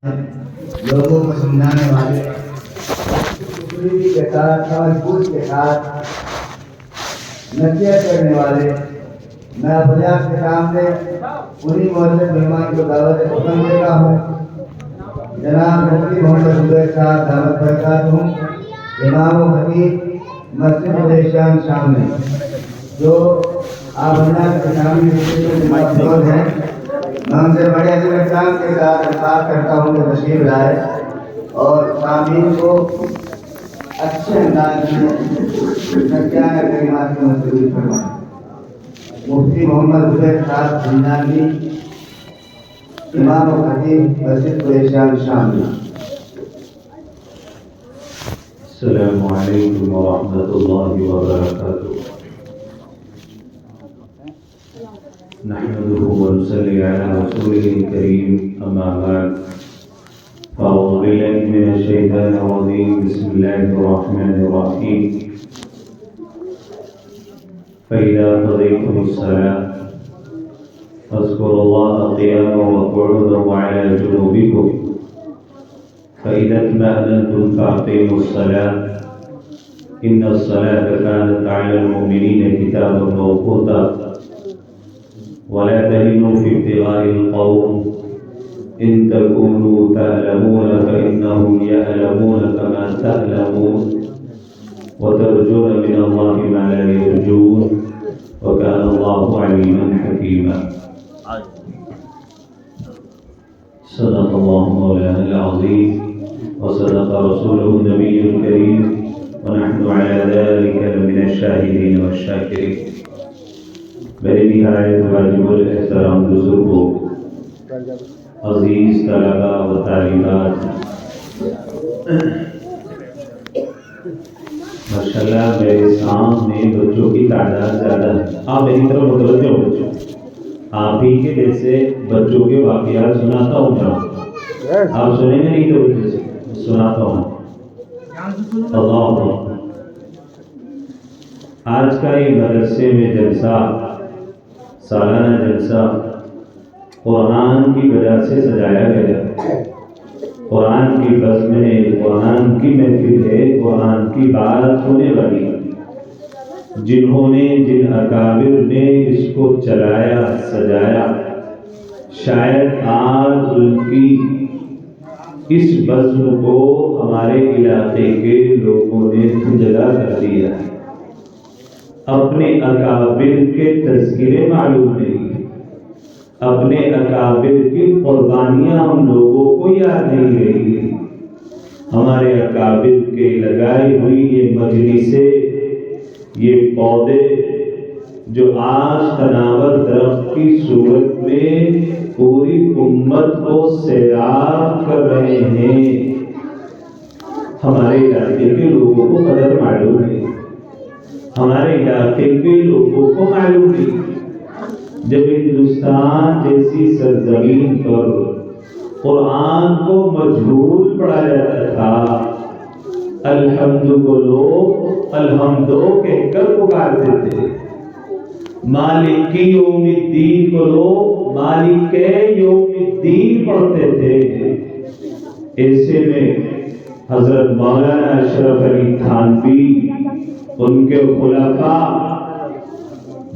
لوگوں کو سمجھانے والے کے ساتھ سمجھ بوجھ کے ساتھ نصیحت کرنے والے، میں اپنے آپ کے سامنے انہی معزز مہمان کو دعوت حکم دیتا ہوں۔ جناب مفتی محمد زبیر صاحب دعوت برکات ہوں، امام و خطیب مسجد ریشان شامل، جو آپ حضرات کے سامنے موجود ہیں، میں ان سے بڑے عظیم احترام کے ساتھ درخواست کرتا ہوں کہ تشریف لائے اور سامعین کو اچھے انداز میں نقیانہ کلمات کی منتقلی فرمائیں۔ مفتی محمد زبیر صاحب زندانی، امام و خطیب مسجد ریشان شامل۔ السلام علیکم ورحمۃ اللہ وبرکاتہ۔ نحمده ونصلي على رسوله الكريم، أما بعد، فأعوذ بالله من الشيطان الرجيم، بسم الله الرحمن الرحيم. فإذا قضيتم الصلاة فاذكروا الله قياما وقعودا وعلى جنوبكم، فإذا اطمأننتم فأقيموا الصلاة إن الصلاة كانت على المؤمنين كتابا موقوتا، ولا تهنوا في ابتغاء القوم إن تكونوا تعلمون فإنهم يعلمون كما تعلمون وترجون من الله ما لا يرجون وكان الله عليما حكيما. صدق الله مولانا العظيم وصدق رسوله النبي الكريم ونحن على ذلك لمن الشاهدين والشاكرين. میرے نہایت واجب الاحترام بزرگوں، عزیز طلباء و طالبات، ماشاءاللہ میرے سامنے بچوں کی تعداد زیادہ ہے۔ آپ میری طرف متوجہ ہو بچوں، آپ ہی کے جیسے بچوں کے واقعات سناتا ہوں میں، آپ سنیں گے نہیں تو جیسے سناتا ہوں۔ اللہ اکبر۔ آج کا یہ مدرسے میں جلسہ، سالانہ جلسہ قرآن کی وجہ سے سجایا گیا۔ قرآن کی بزم ہے، قرآن کی محفل ہے، قرآن کی بات ہونے والی ہے۔ جنہوں نے، جن اکابر نے اس کو چلایا، سجایا، شاید آج ان کی اس بزم کو ہمارے علاقے کے لوگوں نے جدا کر دیا ہے۔ اپنے اکابر کے تذکرے معلوم نہیں، اپنے اکابر کی قربانیاں ہم لوگوں کو یاد نہیں رہی۔ ہمارے اکابر کے لگائی ہوئی یہ مجلسیں، یہ پودے جو آج تناور درخت کی صورت میں پوری امت کو سیراب کر رہے ہیں، ہمارے علاقے کے لوگوں کو قدر معلوم ہے، ہمارے علاقے کے لوگوں کو معلوم نہیں۔ جب ہندوستان جیسی سرزمین پر قرآن کو مجہول پڑھا جاتا تھا، الحمد کو لوگ الحمدو کہہ کر پکارتے تھے، مالک یوم الدین کو لوگ مالک یوم الدین پڑھتے تھے۔ ایسے میں حضرت مولانا اشرف علی تھانوی، ان کے خلفاء،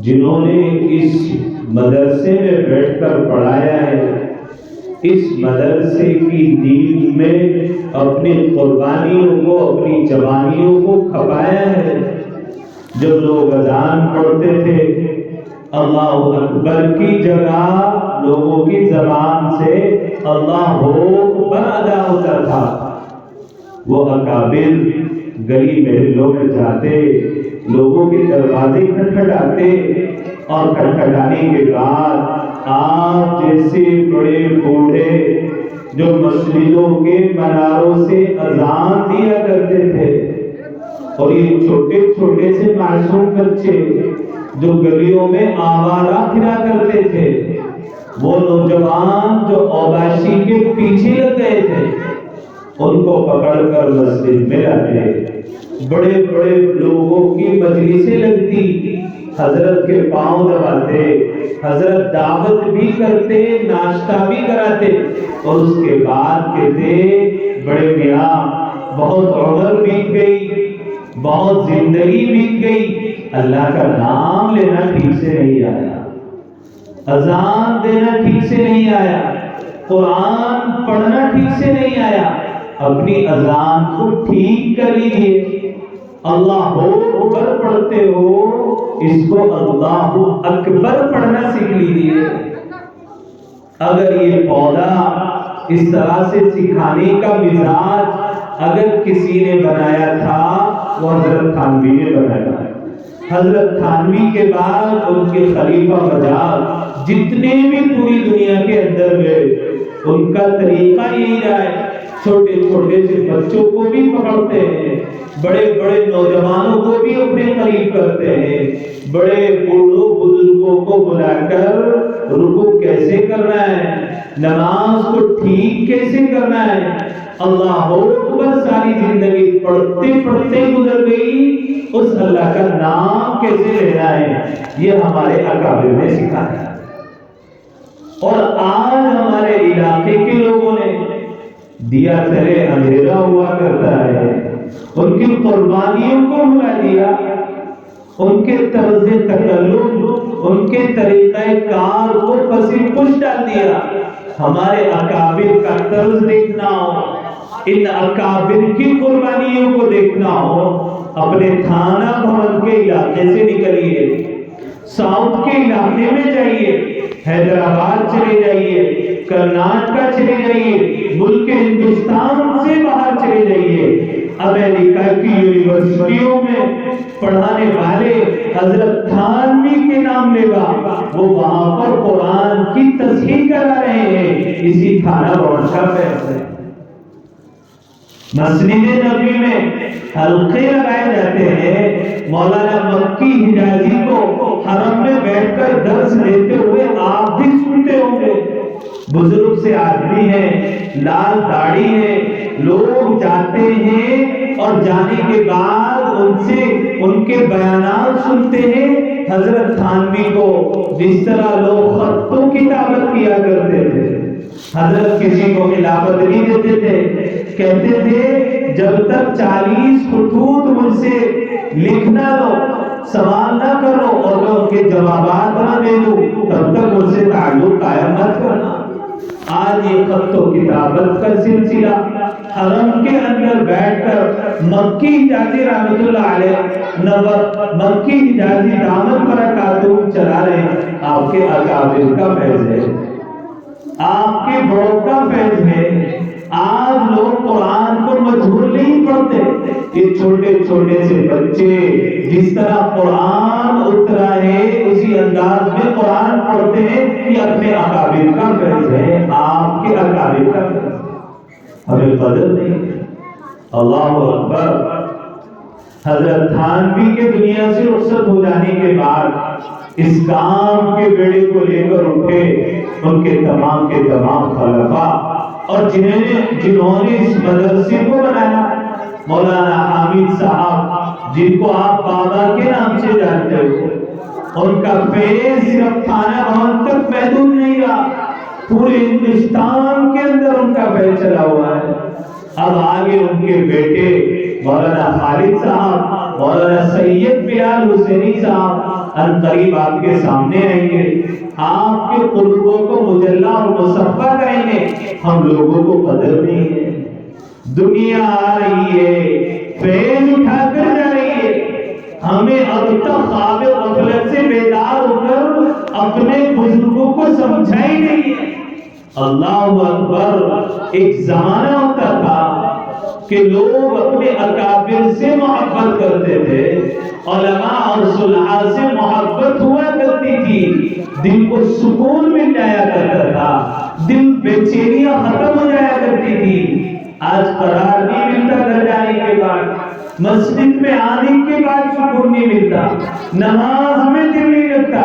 جنہوں نے اس مدرسے میں بیٹھ کر پڑھایا ہے، اس مدرسے کی دین میں اپنی قربانیوں کو، اپنی جوانیوں کو کھپایا ہے۔ جب لوگ اذان پڑھتے تھے، اللہ اکبر کی جگہ لوگوں کی زبان سے اللہ اکبر ادا ہوتا تھا۔ وہ اکابر گلی محلوں میں جاتے، لوگوں کے دروازے کھٹکھٹاتے، اور کھٹکھٹانے کے بعد آپ جیسے بڑے بوڑھے جو مسجدوں کے مناروں سے اذان دیا کرتے تھے، اور یہ چھوٹے چھوٹے سے معصوم بچے جو گلیوں میں آوارہ پھرا کرتے تھے، وہ نوجوان جو اوباشی کے پیچھے لگ گئے تھے، ان کو پکڑ کر مسجد میں لاتے، بڑے بڑے لوگوں کی مجلسیں لگتی، حضرت کے پاؤں دباتے، حضرت دعوت بھی کرتے، ناشتہ بھی کراتے، اور اس کے بعد کہتے بڑے میاں بہت عمر بیت گئی، بہت زندگی بیت گئی، اللہ کا نام لینا ٹھیک سے نہیں آیا، اذان دینا ٹھیک سے نہیں آیا، قرآن پڑھنا ٹھیک سے نہیں آیا، اپنی اذان کو ٹھیک کر لیجئے، اللہ اکبر پڑھتے ہو، اس کو اللہ اکبر پڑھنا سیکھ لیجئے۔ اگر یہ پودا اس طرح سے سکھانے کا مزاج اگر کسی نے بنایا تھا، وہ حضرت تھانوی نے بنایا ہے۔ حضرت تھانوی کے بعد ان کے خلیفہ مجاز جتنے بھی پوری دنیا کے اندر گئے، ان کا طریقہ یہی رہا ہے، چھوٹے چھوٹے سے بچوں کو بھی پکڑتے ہیں، بڑے بڑے نوجوانوں کو بھی اپنے قریب کرتے ہیں، بڑے بوڑھوں بزرگوں کو بلا کر رکوع کیسے کرنا ہے، نماز کو ٹھیک کیسے کرنا ہے، اللہ اکبر ساری زندگی پڑھتے پڑھتے گزر گئی، اس اللہ کا نام کیسے لینا ہے، یہ ہمارے اکابر نے سکھایا۔ اور آج ہمارے علاقے کے لوگوں نے دیا تلے اندھیرا ہوا کرتا ہے، ان کی قربانیوں کو بھلا دیا، ان کے طرز تکلم، ان کے طریقہ کار کو پسی پش ڈال دیا۔ ہمارے اکابر کا طرز دیکھنا ہو، ان اکابر کی قربانیوں کو دیکھنا ہو، اپنے تھانہ بھون کے علاقے سے نکلیے، ساؤتھ کے علاقے میں جائیے، حیدرآباد چلے جائیے، کرناٹکا چلے جائیے، ملک ہندوستان سے باہر چلے جائیے، امریکہ کی یونیورسٹیوں میں پڑھانے والے حضرت تھانوی کے نام لے گا، وہ وہاں پر قرآن کی تصحیح کرا رہے ہیں، اسی تھانہ بھون کا فیصلہ۔ مسجد نبوی میں حلقے لگائے جاتے ہیں، مولانا مکی حجازی کو حرم میں بیٹھ کر درس دیتے ہوئے آپ بھی سنتے ہوں گے، بزرگ سے آدمی ہیں، لال داڑھی ہے، لوگ جاتے ہیں اور جانے کے بعد ان سے ان کے بیانات سنتے ہیں۔ حضرت تھانوی کو جس طرح لوگ خطوں کی دعوت کیا کرتے تھے، حضرت کسی کو خلافت نہیں دیتے تھے، کہتے تھے جب تک 40 خطوط مجھ سے لکھنا لو، سوال نہ کرو اور میں ان کے جوابات نہ دے دوں، تب تک مجھ سے تعلق قائم مت کرنا۔ آج یہ خط و کتابت کا سلسلہ حرم کے اندر بیٹھ کر مکی حجازی رحمۃ اللہ علیہ، مکی حجازی دامت برکاتہم چلا رہے ہیں، آپ کے اکابر کا فیض ہے، آپ کے بڑوں کا فیض ہے۔ آج لوگ قرآن کو مجہول نہیں پڑھتے، یہ چھوٹے چھوٹے سے بچے جس طرح قرآن اترا ہے اسی انداز میں قرآن پڑھتے ہیں، یہ اپنے اکابر کا فیض ہے، آپ کے اکابر کا فیض ہے، ہمیں قدر نہیں۔ اللہ اکبر۔ حضرت تھانوی کے دنیا سے رخصت ہو جانے کے بعد اس کام کے بیڑے کو لے کر اٹھے ان کے تمام خلفاء، اور جنہوں نے اس مدرسے کو بنایا، مولانا حامد صاحب جن کو آپ بابا کے نام سے جانتے ہو، ان کا فیض صرف تھانہ بھون تک محدود نہیں رہا، پورے ہندوستان کے اندر ان کا فیض چلا ہوا ہے۔ اب آگے ان کے بیٹے مولانا خالد صاحب، مولانا سید بلال حسینی صاحب عنقریب آپ کے سامنے آئیں گے، آپ کے قلوبوں کو مجلہ اور مصفح کریں گے۔ ہم لوگوں کو قدر نہیں ہے، دنیا آ رہی ہے، فیض اٹھا کر جا رہی ہے، ہمیں اب تک خواب غفلت سے بیدار ہو کر اپنے بزرگوں کو سمجھا ہی نہیں ہے۔ اللہ اکبر۔ ایک زمانہ ہوتا تھا کہ لوگ اپنے اکابر سے محبت کرتے تھے، علماء اور صلحاء سے محبت ہوا کرتی تھی، دل کو سکون مل جایا کرتا تھا، دل بے چینیاں ختم ہو جایا کرتی تھی۔ آج قرار نہیں ملتا گھر جانے کے بعد، مسجد میں آنے کے بعد سکون نہیں ملتا، نماز میں دل نہیں لگتا،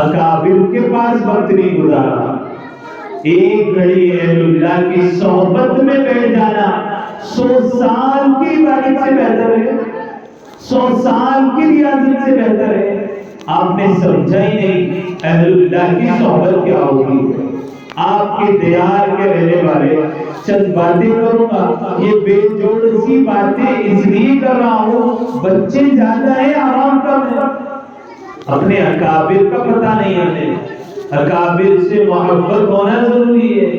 اکابر کے پاس وقت نہیں گزارا۔ ایک گھڑی اہل اللہ کی صحبت میں بیٹھ جانا 100 سال کی عبادت سے بہتر ہے، 100 سال کی ریاضت سے بہتر ہے۔ آپ نے سمجھا ہی نہیں اہل اللہ کی صحبت کیا ہوگی۔ آپ کے دیار کے رہنے والے چند باتیں کروں گا، یہ بے جوڑ سی باتیں اس لیے کر رہا ہوں، بچے زیادہ ہیں عوام کم ہے، اپنے اکابر کا پتہ نہیں ہمیں، اکابر سے محبت ہونا ضروری ہے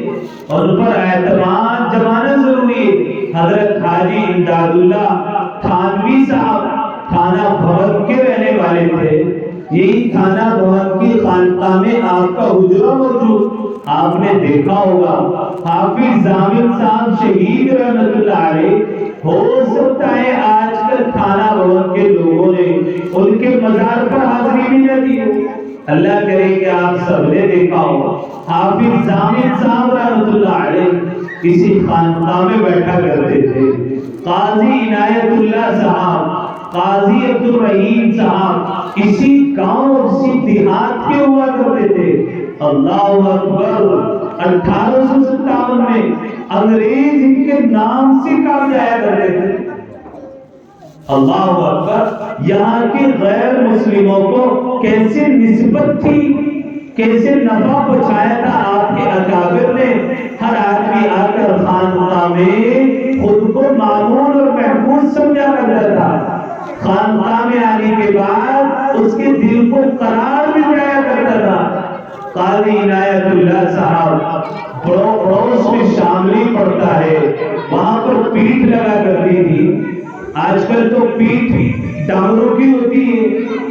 اور ان پر اعتماد جمانا ضروری ہے۔ حضرت حاجی امداد اللہ تھانوی صاحب تھانہ بھون کے رہنے والے تھے، یہی تھانہ بھون کی خانقاہ میں آپ کا حجرہ موجود، آپ نے دیکھا ہوگا۔ حافظ ضامن صاحب شہید رحمت اللہ علیہ، ہو سکتا ہے آج کل تھانہ بھون کے لوگوں نے ان کے مزار پر حاضری بھی نہ دی ہو، اللہ کرے کہ آپ سب نے دیکھا ہو۔ حافظ ضامن صاحب رحمت اللہ علیہ کسی خانقاہ میں بیٹھا کرتے تھے، قاضی عنایت اللہ صاحب، قاضی عبد الرحیم صاحب اسی گاؤں اور اسی دیہات کے ہوا کرتے تھے۔ اللہ اکبر، 1857 میں انگریز ان کے نام سے کام جایا کرتے تھے۔ اللہ اکبر، یہاں کے غیر مسلموں کو کیسے نسبت تھی، کیسے نفع پہنچایا تھا آپ کے اکابر نے۔ ہر آدمی آ کر خانقاہ میں خود کو معمول اور محفوظ سمجھا کرتا تھا، خانقاہ میں آنے کے بعد اس کے دل کو قرار مل جایا کرتا تھا۔ قاضی عنایت اللہ صاحب پڑوس میں شاملی پڑتا ہے، وہاں پر پیٹھ لگا کرتی تھی۔ آج کل تو پیٹھ ڈامروں کی ہوتی ہے،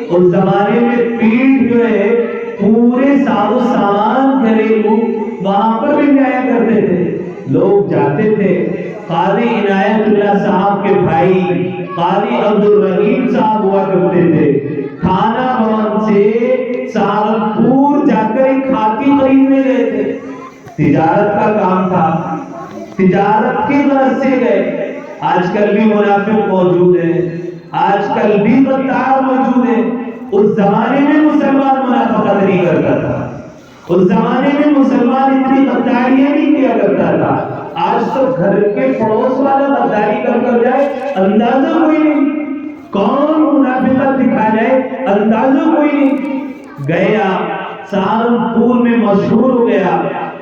اس زمانے میں پیٹھ جو ہے پورے ساز و سامان گھریلو وہاں پر بھی جایا کرتے تھے، لوگ جاتے تھے۔ قاضی عنایت اللہ صاحب کے بھائی قاضی عبد الرحیم صاحب ہوا کرتے تھے، تھانہ بھون سے سہارنپور جا کر ایک ہاتھی خریدنے گئے تھے، تجارت کا کام تھا، تجارت کی غرض سے گئے۔ آج کل بھی منافق موجود ہیں، آج کل بھی غدار موجود ہیں، اس زمانے میں مسلمان منافقت نہیں کرتا تھا، اس زمانے میں مسلمان اتنی غداریاں نہیں کیا کرتا تھا۔ آج تو گھر کے پڑوس والا غداری کر جائے اندازہ کوئی نہیں، کون منافقت دکھا جائے اندازہ کوئی نہیں۔ گیا سہارنپور میں مشہور ہو گیا،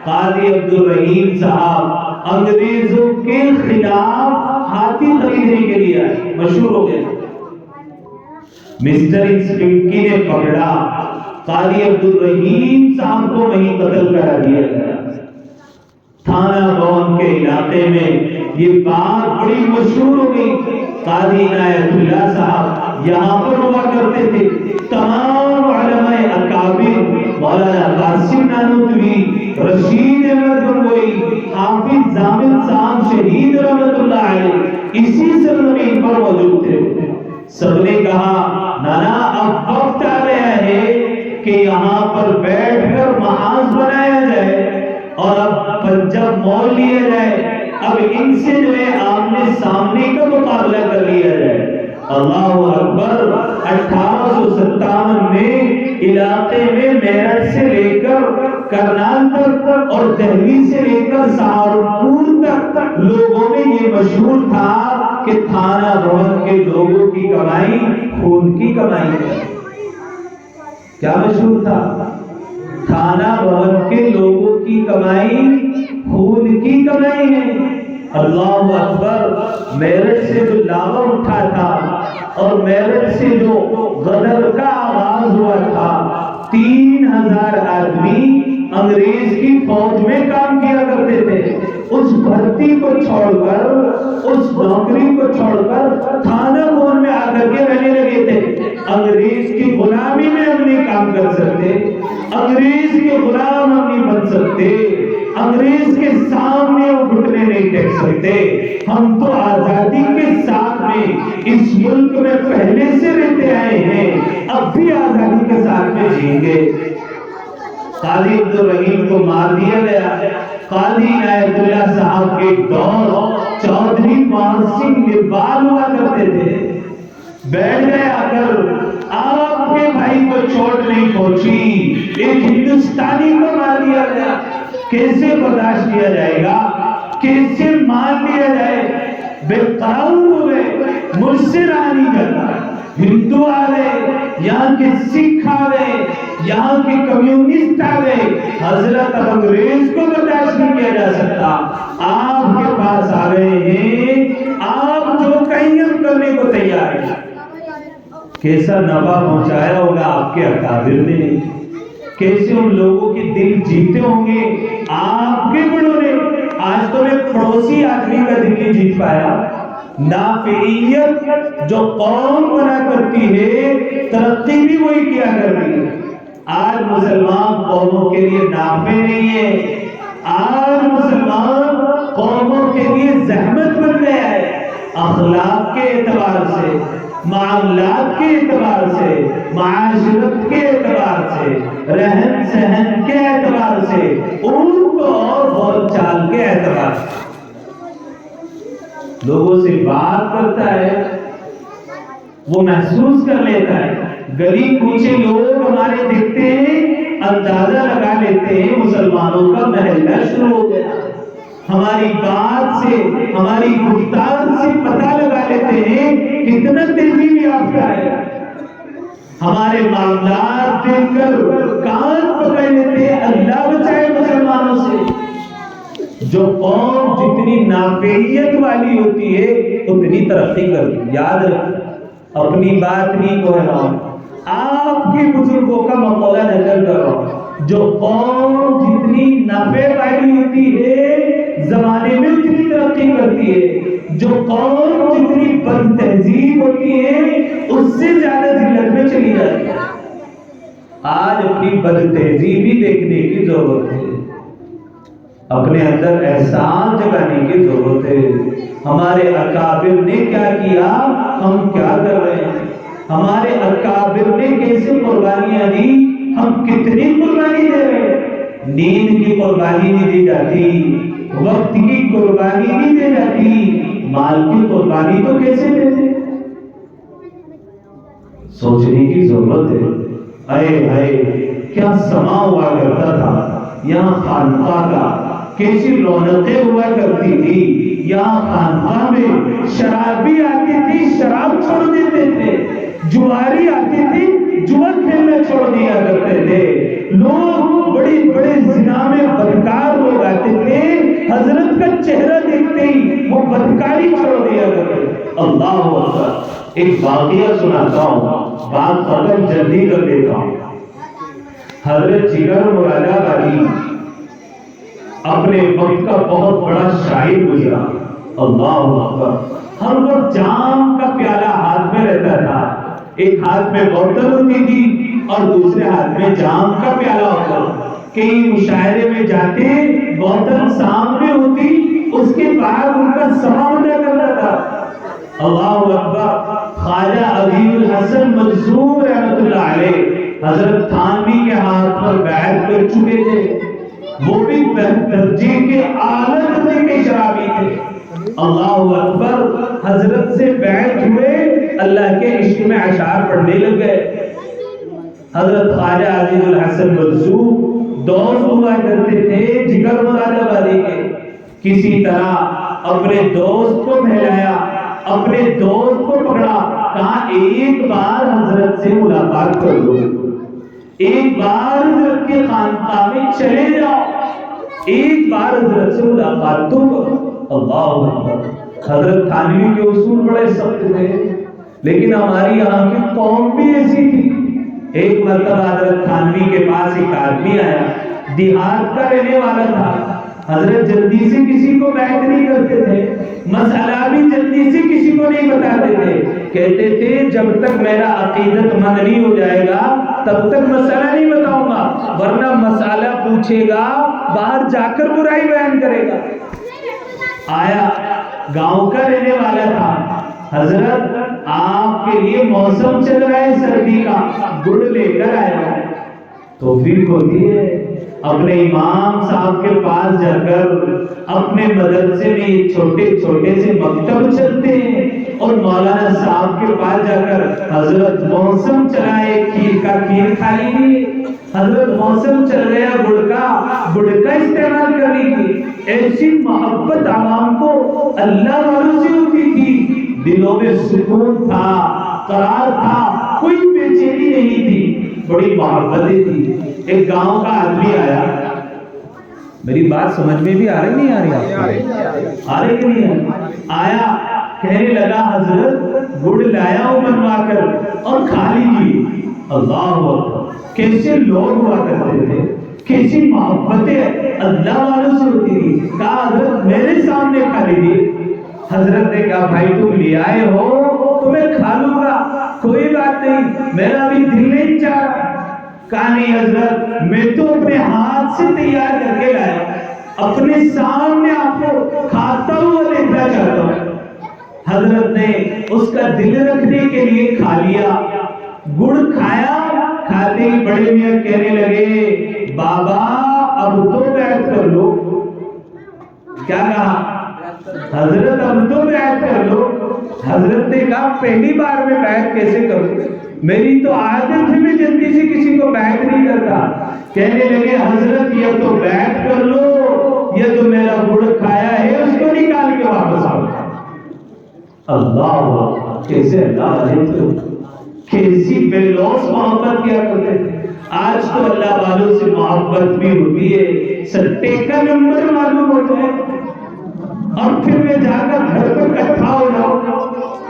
قاضی عبد الرحیم صاحب انگریزوں کے خلاف ہاتھی خریدنے کے لیے آئے، مشہور ہو گیا۔ مسٹر انسپکٹر نے پکڑا، قاضی عبد الرحیم صاحب کو وہیں قتل کرا دیا گیا۔ تھانہ بھون کے علاقے میں یہ بات بڑی مشہور ہو گئی۔ قاضی عنایت اللہ صاحب یہاں پر ہوا کرتے تھے، تمام علماء اکابر، مولانا قاسم نانوتوی، رشید احمد گنگوئی، حافظ ضامن صاحب شہید رحمت اللہ علیہ اسی سرزمین پر موجود تھے۔ سب نے کہا نانا اب وقت آ گیا ہے کہ یہاں پر بیٹھ کر محاذ بنایا جائے اور اب پنجہ مول لیا جائے، اب ان سے جو ہے آمنے سامنے کا مقابلہ کر لیا جائے۔ اللہ اکبر، 1857 میں علاقے میں میرٹھ سے لے کر کرنال تک اور دہلی سے لے کر سہارنپور تک لوگوں میں یہ مشہور تھا کہ تھانہ بھون کے لوگوں کی کمائی خون کی کمائی ہے۔ کیا مشہور تھا؟ تھانہ بھون کے لوگوں کی کمائی خون کی کمائی ہے۔ اللہ اکبر، میرٹھ سے جو لاوا اٹھا تھا اور میرٹھ سے جو غدر کا آغاز ہوا تھا، 3000 آدمی انگریز کی فوج میں کام کیا کرتے تھے، اس بھرتی کو چھوڑ کر، اس نوکری کو چھوڑ کر تھانہ بھون میں آ کر کے رہنے لگے تھے۔ انگریز کی غلامی میں ہم نہیں کام کر سکتے، انگریز کے غلام ہم نہیں بن سکتے، انگریز کے سامنے وہ گھٹنے نہیں ٹیک سکتے، ہم تو آزادی کے ساتھ میں اس ملک میں پہلے سے رہتے آئے ہیں، اب بھی آزادی کے ساتھ میں جئیں گے۔ قاضی عبد الرحیم کو مار دیا گیا۔ قاضی عنایت اللہ صاحب کے دور چودھری مان سنگھ نربال ہوا کرتے تھے، بیٹھ گئے آ کر، آپ کے بھائی کو چوٹ نہیں پہنچی، ایک ہندوستانی کو مار دیا گیا، کیسے برداشت کیا جائے گا، کیسے مان لیا جائے؟ بے قرار ہو گئے، مجھ سے رہا نہیں جاتا، ہندو آ گئے، یہاں کے سکھ آ گئے، یہاں کے کمیونسٹ آ گئے، حضرت اب انگریز کو برداشت نہیں کیا جا سکتا، آپ کے پاس آ گئے ہیں، آپ جو کہیں ہم کرنے کو تیار ہیں۔ کیسا نفع پہنچایا ہوگا آپ کے اکابر نے، کیسے ان لوگوں کے دل جیتے ہوں گے آپ کے بڑوں نے۔ آج تو میں پڑوسی آدمی کا دل نہیں جیت پایا۔ نافعیت جو قوم بنا کرتی ہے، ترقی بھی وہی کیا کرتی ہے۔ آج مسلمان قوموں کے لیے نافع نہیں ہے، آج مسلمان قوموں کے لیے زحمت بن گیا ہے۔ اخلاق کے اعتبار سے، معاملات کے اعتبار سے، معاشرت کے اعتبار سے، رہن سہن کے اعتبار سے، اونٹ اور بول چال کے اعتبار سے لوگوں سے بات کرتا ہے، وہ محسوس کر لیتا ہے۔ گلی کوچے لوگ ہمارے دیکھتے ہیں، اندازہ لگا لیتے ہیں مسلمانوں کا محلہ شروع ہو گیا۔ ہماری بات سے، ہماری گفتار سے پتہ لگا لیتے ہیں کتنا تہذیب یافتہ ہے۔ ہمارے معاملات دیکھ کر کان پکڑ لیتے ہیں۔ اللہ بچائے مسلمانوں سے۔ جو قوم جتنی نافعیت والی ہوتی ہے اتنی ترقی کرتی ہے۔ یاد رکھ، اپنی بات نہیں کہہ رہا ہوں، آپ کے بزرگوں کا مقولہ نقل کر رہا ہوں۔ جو قوم جتنی نفع والی ہوتی ہے زمانے میں اتنی ترقی کرتی ہے، جو قوم جتنی بد تہذیب ہوتی ہے اس سے زیادہ ذلت میں چلی جاتی ہے۔ آج اپنی بد تہذیبی دیکھنے کی ضرورت ہے، اپنے اندر احسان جگانے کی ضرورت ہے۔ ہمارے اکابر نے کیا کیا، ہم کیا کر رہے ہیں؟ ہمارے اکابر نے کیسے قربانیاں دی، ہم کتنی قربانی دے رہے ہیں؟ نیند کی قربانی نہیں دی جاتی، وقت کی قربانی نہیں دی جاتی، مال کی قربانی تو کیسے دیتے؟ سوچنے کی ضرورت ہے۔ اے ہائے، کیا سما ہوا کرتا تھا یہاں خانقاہ کا، کیسی رونقیں ہوا کرتی تھی یہاں خانقاہ میں۔ شرابی آتی تھی، شراب چھوڑ دیتے تھے، جواری آتی تھی، جوا کھیلنا چھوڑ دیا کرتے تھے، لوگ بڑی بڑے زنا میں بدکار لوگ آتے تھے، حضرت کا چہرہ دیکھتے ہی وہ بدکاری چھوڑ دیا کرتے تھے۔ اللہ اکبر۔ ایک واقعہ سناتا ہوں، بات ختم جلدی کر دیتا ہوں۔ حضرت جگر مراد آبادی اپنے وقت کا بہت بڑا شاعر گزرا۔ اللہ اکبر۔ ہر وقت جام کا پیالہ ہاتھ میں رہتا تھا، ایک ہاتھ میں بوتل ہوتی تھی اور دوسرے ہاتھ میں جام کا پیالہ ہوتا۔ کئی مشاعرے میں جاتے، بوتل سامنے ہوتی، اس کے بعد ان کا سما ادا کرتا تھا۔ اللہ اکبر۔ خواجہ عزیز الحسن منصور رحمۃ اللہ علیہ حضرت تھانوی کے ہاتھ پر بیعت کر چکے تھے، وہ بھی درجے کے اعلیٰ درجے کے شرابی تھے۔ اللہ اکبر۔ حضرت سے بیعت ہوئے، اللہ کے عشق میں اشعار پڑھنے لگ گئے۔ حضرت خواجہ عزیز الحسن منصور دوست ہوا کرتے تھے جگر مراد آبادی کے۔ کسی طرح اپنے دوست کو بہلایا، اپنے دوست کو پکڑا، کہا ایک بار حضرت سے ملاقات کر لو، ایک بار حضرت کے خانقاہ میں چلے جاؤ، ایک بار حضرت سے ملاقات تو کرو۔ اللہ اکبر۔ حضرت تھانوی کے اصول بڑے سخت تھے، لیکن ہماری یہاں کی قوم بھی ایسی تھی۔ ایک مرتبہ حضرت تھانوی کے پاس ایک آدمی آیا، دیہات کا رہنے والا تھا۔ حضرت جلدی سے کسی کو بیعت نہیں کرتے تھے، مسئلہ بھی جلدی سے کسی کو نہیں بتاتے تھے، کہتے تھے جب تک میرا عقیدت مند نہیں ہو جائے گا تب تک مسئلہ نہیں بتاؤں گا، ورنہ مسئلہ پوچھے گا باہر جا کر برائی بیان کرے گا۔ آیا، گاؤں کا رہنے والا تھا۔ حضرت آپ کے لیے موسم چل رہا ہے سردی کا، گڑ لے کر آیا۔ توفیق ہوتی ہے اپنے امام صاحب کے پاس جا کر، اپنے مدرسے میں یہ چھوٹے چھوٹے سے مکتب چلتے ہیں، اور مولانا صاحب کے پاس جا کر حضرت موسم چلا ہے، کھیر کا کھیر کھا لیجیے، حضرت موسم چل گیا گڑ کا استعمال کر لیجیے۔ ایسی محبت عوام کو اللہ والوں سے ہوتی تھی، دلوں میں سکون تھا، قرار تھا، کوئی بے چینی نہیں تھی، بڑی محبتیں تھی. ایک گاؤں کا آدمی آیا، میری بات سمجھ میں بھی آ رہی نہیں آ رہی آپ کو؟ آ رہی نہیں ہے؟ آیا، کہنے لگا حضرت گڑ لایا ہوں بنوا کر اور کھا لیجیے. اللہ اکبر، کیسے لوگ ہوا کرتے تھے، کیسی محبتیں اللہ والوں سے ہوتی تھی. کہا حضرت میرے سامنے کھا لیجیے. حضرت نے کہا بھائی تم لے آئے ہو تو میں کھا لوں گا، کوئی بات نہیں، میرا بھی دل نہیں چاہا. کہا نہیں حضرت، میں تو اپنے ہاتھ سے تیار کر کے لایا، اپنے سامنے آپ کو کھاتا ہوا دیکھنا چاہتا ہوں. حضرت نے اس کا دل رکھنے کے لیے کھا لیا، گڑ کھایا. کھاتے ہی بڑے میاں کہنے لگے بابا اب تو بیعت کر لو. کیا کہا؟ حضرت اب تو بیعت کر لو. حضرت نے کہا پہلی بار میں بیعت کیسے کروں، میری تو عادت ہے میں جلدی سے کسی کو بیعت نہیں کرتا. کہنے لگے حضرت یا تو بیعت کر لو یا تو میرا گڑ کھایا ہے اس کو نکال کے واپس آؤ. اللہ، کیسے اللہ والے تھے، کیسی بے لوث محبت کیا کرتے تھے. آج تو اللہ والوں سے محبت بھی ہوتی ہے، سٹے کا نمبر معلوم ہو جائے اور پھر میں جا کر گھر پر اکٹھا ہو جاؤں.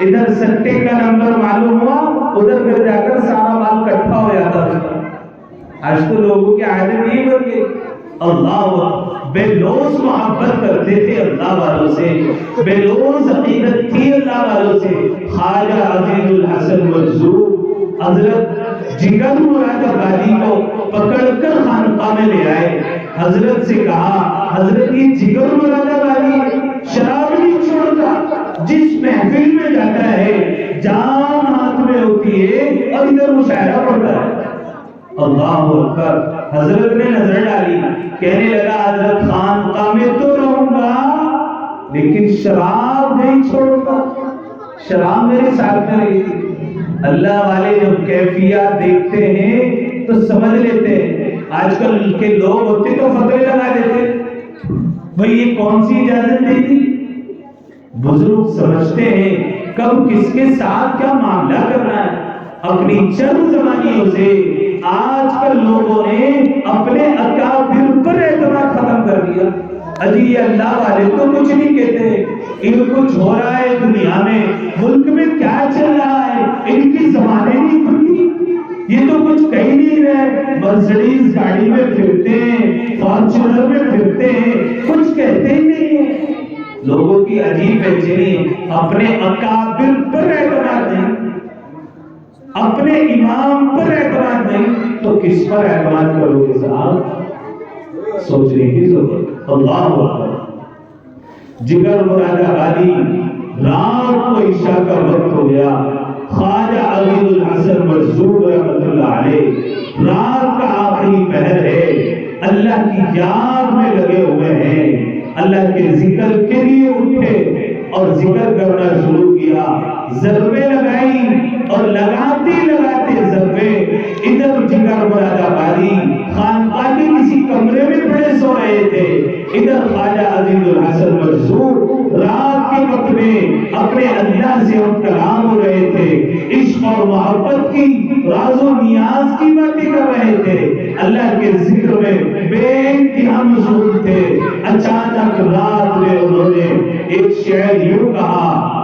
ادھر سٹے کا نمبر معلوم ہوا، ادھر گھر جا کر سارا مال اکٹھا ہو جاتا تھا. آج تو لوگوں کی عادت نہیں بن گئی. اللہ، بے لوث محبت کرتے تھے اللہ والوں سے، بے لوث عقیدت تھی اللہ والوں سے. خواجہ عزیز الحسن منظور حضرت جگر مراد آبادی کو پکڑ کر خانقاہ میں لے آئے. حضرت سے کہا حضرت یہ جگر مراد آبادی شراب نہیں چھوڑتا، جس محفل میں جاتا ہے جام ہاتھ میں ہوتی ہے اور ادھر مشاعرہ پڑتا ہے. اللہ اکبر. حضرت نے نظر ڈالی، کہنے لگا حضرت خانقاہ میں تو رہوں گا لیکن شراب نہیں چھوڑوں گا. شراب میرے ساتھ میں رہی تھی. اللہ والے جب کیفیات دیکھتے ہیں تو سمجھ لیتے ہیں. آج کل کے لوگ ہوتے تو فتوے لگا دیتے بھئی یہ کون سی اجازت دی تھی. بزرگ سمجھتے ہیں کب کس کے ساتھ کیا معاملہ کرنا ہے. اپنی چند زمانیوں سے آج کل لوگوں نے اپنے اکابر پر اعتماد ختم کر دیا. اجی یہ اللہ والے تو کچھ نہیں کہتے، ان کچھ ہو رہا ہے دنیا میں، ملک میں کیا چل رہا ہے، ان کی زبانیں نہیں کھلتی، یہ تو کچھ کہہ نہیں رہے. مرسڈیز گاڑی میں پھرتے ہیں، فارچونر میں پھرتے ہیں، کچھ کہتے ہی نہیں ہیں. لوگوں کی عجیب بے چینی. اپنے اکابر پر اعتماد نہیں، اپنے امام پر اعتماد نہیں تو کس پر اعتماد کرو گے صاحب؟ سوچنے کی ضرورت. اللہ اکبر. جگر مراد آبادی، رات کو عشاء کا وقت ہو گیا. خواجہ عزیز الحسن منظور رحمۃ اللہ علیہ رات کا آخری پہر ہے، اللہ کی یاد میں لگے ہوئے ہیں. اللہ کے ذکر کے لیے اٹھے اور ذکر کرنا شروع کیا. ضربیں لگائی اور لگاتے لگاتے ضربیں. ادھر جگر مراد آبادی خانقاہ کے کسی کمرے میں پڑے سو رہے تھے، ادھر خواجہ عزیز الحسن منظور رات کے وقت میں اپنے اللہ سے ہم کلام ہو رہے تھے، عشق اور محبت کی راز و نیاز کی باتیں کر رہے تھے، اللہ کے ذکر میں بے انتہا مشغول تھے. اچانک رات میں انہوں نے ایک شعر یوں کہا،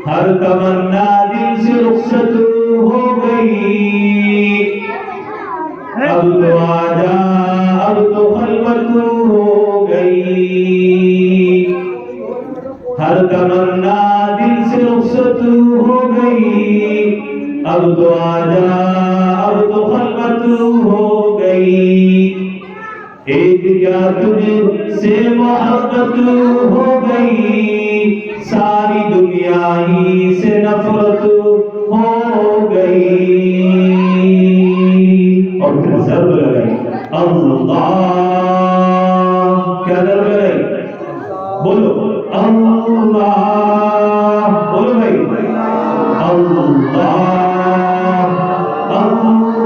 ہر تمنا دل سے رخصت ہو گئی، اب تو آجا اب تو خلوت ہو گئی. ہر تمنا دل سے رخصت ہو گئی، اب تو آجا اب تو خلوت ہو گئی. ایک کیا تجھ سے محبت ہو گئی، ساری دنیا ہی سے نفرت ہو گئی. اور پھر ضرب لگائی اللہ. کیا ضرب لگائی؟ بولو اللہ. بولو بھائی اللہ اللہ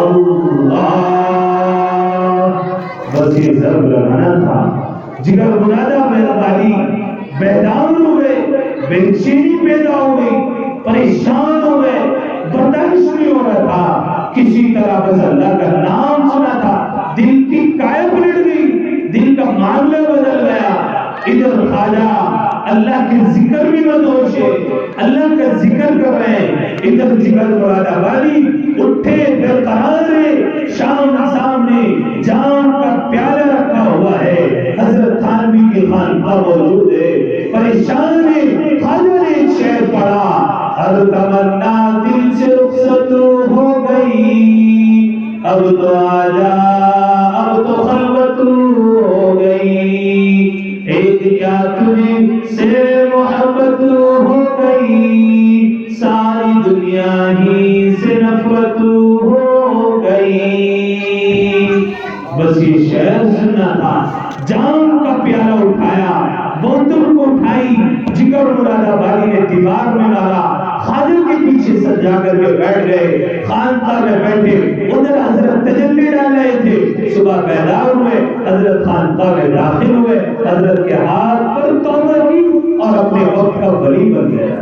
اللہ. بس یہ ضرب لگانا تھا. جگر منادہ میں آبادی بیدار ہو گئے، بے چینی پیدا ہو گئی، پریشان ہو گئے، برداشت نہیں ہو رہا تھا، کسی طرح بس اللہ کا نام سنا تھا، دل کی کائے پلٹ گئی، دل کا معاملہ بدل گیا۔ ادھر خواجہ اللہ کے ذکر بھی مدہوش ہے، اللہ کا ذکر کر رہے ہیں، ادھر جگر مراد آبادی اٹھے برقرار ہے، شام سامنے جام کا پیالہ رکھا ہوا ہے، حضرت تھانوی کی خانقاہ موجود ہے، پریشان ہے، خواجہ نے ایک شعر پڑھا، ہر تمنا دل سے رخصت ہو گئی، اب تو آجا اب تو خلوت ہو گئی، ایک کیا تجھ سے محبت ہو گئی، ساری دنیا ہی سے نفرت ہو گئی۔ بس یہ شعر سننا تھا، جام کا پیالہ اٹھایا، بوتل کو اٹھائی، جگر مراد آبادی نے دیوار میں مارا، خواجہ کے پیچھے سر جا کر کے بیٹھ گئے، خانقاہ میں بیٹھے، ادھر حضرت تجلی ڈال رہے تھے، صبح بیدار ہوئے، حضرت خانقاہ میں داخل ہوئے، حضرت کے ہاتھ پر توبہ کی اور اپنے وقت کا ولی بن گیا۔